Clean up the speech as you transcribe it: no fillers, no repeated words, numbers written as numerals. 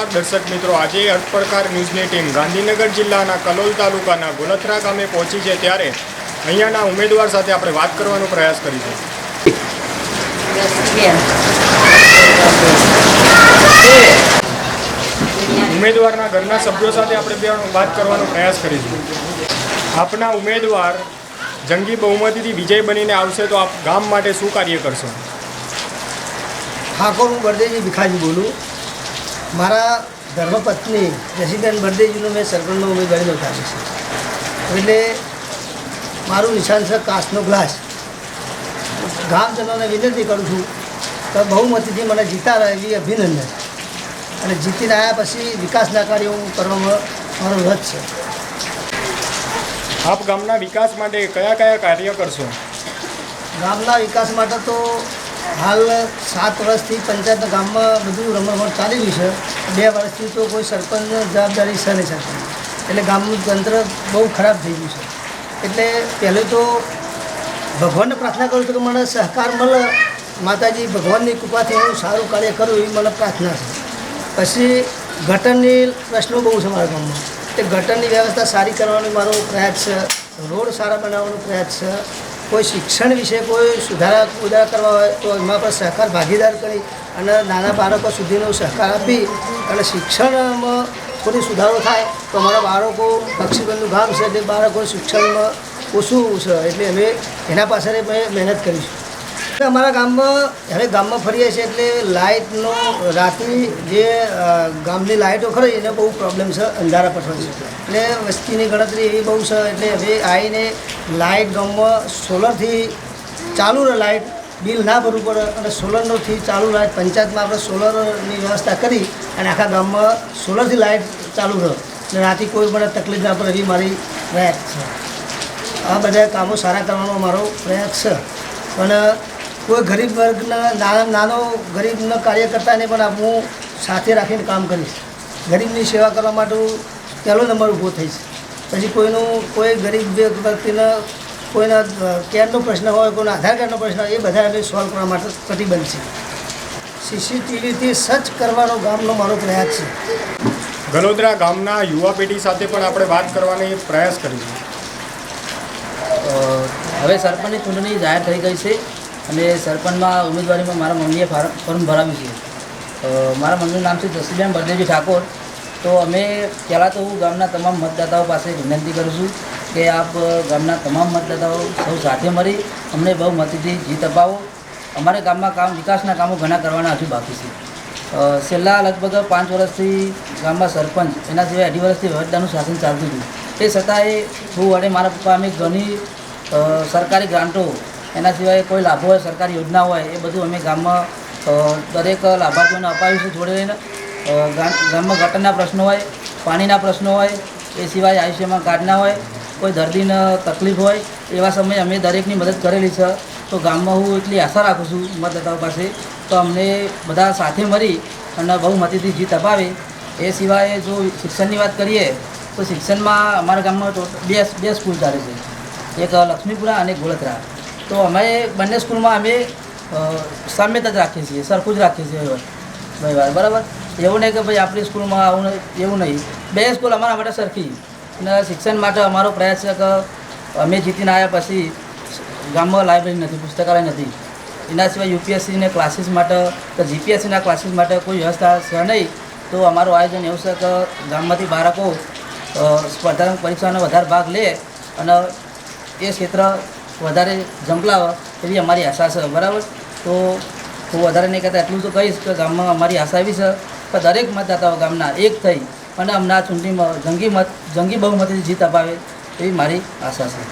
નમस्कार दर्शक मित्रों, आज अर्थपड़कार न्यूज़नी टीम गांधीनगर जिल्लाना कलोल तालुकाना गोलथरा गामे पहुंची है त्यारे अहींयाना उमेदवार साथे आपणे वात करवानो प्रयास करीशुं। उमेदवारना घरना सभ्यो साथे आपणे वात करवानो प्रयास करीशुं। आपना उमेदवार जंगी बहुमतीथी विजय बनीने आवशे तो आप गाम माटे शुं कार्य करशो? ठाकोर हूँ बरदेजी भिखाजी बोलूँ। मारा धर्मपत्नी जसीबेन बरदेजीनु मैं सरपंच में उम्मीदवारी नोंधावी छे। एटले मारू निशान छे काचनो ग्लास। गामजनोने विनंती करूँ छूँ तो बहुमतीथी मने जीताड़े एवी अभिनंदन अने जीतीने आया पछी विकासना कार्यो करवामां मारो रस छे। आप गामना विकास माटे कया कया कार्य करशो? गामना विकास माटे तो हाल 7 वर्षथी पंचायत गाम में बधु रमणभण चाली रह्युं छे। 2 वर्षथी तो कोई सरपंच जवाबदारी छे नहीं सरपंच एटले गामनुं तंत्र बहु खराब थई गयुं छे। एटले पहले तो भगवान प्रार्थना करूँ छूं कि मने सहकार मळे, माताजी भगवाननी कृपाथी हूँ सारूं कार्य करूँ एवी मने प्रार्थना छे। पछी गटरनी प्रश्नो बहु छे मारा गाममां, ते गटरनी व्यवस्था सारी करवानो मारो प्रयास छे। रोड सारा बनावવાનો प्रयास छे। कोई शिक्षण विषय कोई सुधारा उधारा करवा होय तो एमां पण सहकार भागीदार करी अने नाना बाळको सुधीनो सहकार आपी अने शिक्षणमां थोड़ी सुधारो थाय तो अमारा बाळको बक्षीबंधु गाम छे એટલે बाळको शिक्षणमां ओछું છે એટલે અમે એના પાછળ મહેનત કરીશું। અમારા ગામમાં હવે ગામમાં ફરીએ છીએ એટલે લાઇટનો રાત્રિ જે ગામની લાઇટો ખરી એને બહુ પ્રોબ્લેમ છે, અંધારા પઠવાય છે એટલે વસ્તીની ગણતરી એવી બહુ છે એટલે હવે આવીને લાઇટ ગામમાં સોલરથી ચાલુ રહે, લાઇટ બિલ ના ભરવું પડે અને સોલરથી ચાલુ લાઇટ પંચાયતમાં આપણે સોલરની વ્યવસ્થા કરી અને આખા ગામમાં સોલરથી લાઇટ ચાલુ રહે અને રાતે કોઈ પણ તકલીફ ના પડે એવી મારી પ્રયાસ છે। આ બધા કામો સારા કરવાનો મારો પ્રયાસ છે પણ કોઈ ગરીબ વર્ગના નાનો ગરીબના કાર્યકર્તાને પણ હું સાથે રાખીને કામ કરીશ। ગરીબની સેવા કરવા માટે પહેલો નંબર ઊભો થઈશ। પછી કોઈનું કોઈ ગરીબ વ્યક્તિને કોઈના કેરનો પ્રશ્ન હોય, કોઈનો આધાર કાર્ડનો પ્રશ્ન હોય એ બધા અમે સોલ્વ કરવા માટે કટિબદ્ધ છે। સીસીટીવીથી સર્ચ કરવાનો ગામનો મારો પ્રયાસ છે। ગલોદરા ગામના યુવા પેઢી સાથે પણ આપણે વાત કરવાનો પ્રયાસ કરીશું। હવે સરપંચની ચૂંટણી જાહેર થઈ ગઈ છે અને સરપંચમાં ઉમેદવારીમાં મારા મમ્મીએ ફોર્મ ભરાવ્યું છે। મારા મમ્મીનું નામ છે જસીબેન બરદેજી ઠાકોર। તો અમે પહેલાં તો હું ગામના તમામ મતદાતાઓ પાસે વિનંતી કરું છું કે આપ ગામના તમામ મતદાતાઓ સૌ સાથે મળી અમને બહુમતીથી જીત અપાવો। અમારે ગામમાં વિકાસના કામો ઘણા કરવાના હજુ બાકી છે। છેલ્લા લગભગ 5 વર્ષથી ગામમાં સરપંચ એના સિવાય 2.5 વર્ષથી વહીવટદારનું શાસન ચાલતું હતું। તે છતાંય હું અને મારા પપ્પા અમે ઘણી સરકારી ગ્રાન્ટો એના સિવાય કોઈ લાભો હોય, સરકારી યોજના હોય એ બધું અમે ગામમાં દરેક લાભાર્થીઓને અપાવ્યું છે। જોડે લઈને ગામમાં ગટરના પ્રશ્નો હોય, પાણીના પ્રશ્નો હોય, એ સિવાય આયુષ્યમાન કાર્ડના હોય, કોઈ દર્દીને તકલીફ હોય એવા સમયે અમે દરેકની મદદ કરેલી છે। તો ગામમાં હું એટલી આશા રાખું છું મતદાતાઓ પાસે તો અમને બધા સાથે મળી અને બહુમતીથી જીત અપાવે। એ સિવાય જો શિક્ષણની વાત કરીએ તો શિક્ષણમાં અમારા ગામમાં બે સ્કૂલ ચાલે છે, એક લક્ષ્મીપુરા અને ગોળથરા। તો અમે બંને સ્કૂલમાં અમે સામ્યતા જ રાખીએ છીએ, સરખું જ રાખીએ છીએ ભાઈ, બરાબર। એવું નહીં કે ભાઈ આપણી સ્કૂલમાં આવું એવું નહીં, બે સ્કૂલ અમારા માટે સરખી। અને શિક્ષણ માટે અમારો પ્રયાસ છે કે અમે જીતીને આવ્યા પછી ગામમાં લાઇબ્રેરી નથી, પુસ્તકાલય નથી, એના સિવાય યુપીએસસીને ક્લાસીસ માટે કે જીપીએસસીના ક્લાસીસ માટે કોઈ વ્યવસ્થા છે નહીં। તો અમારું આયોજન એવું છે કે ગામમાંથી બાળકો સ્પર્ધાત્મક પરીક્ષાનો વધારે ભાગ લે અને એ ક્ષેત્ર વધારે ઝંપલાવે એવી અમારી આશા છે, બરાબર। તો હું વધારે નહીં કહેતા એટલું તો કહીશ કે ગામમાં અમારી આશા એવી છે કે દરેક મતદાતાઓ ગામના એક થઈ અને હમણાં ચૂંટણીમાં જંગી બહુમતીથી જીત અપાવે એવી મારી આશા છે।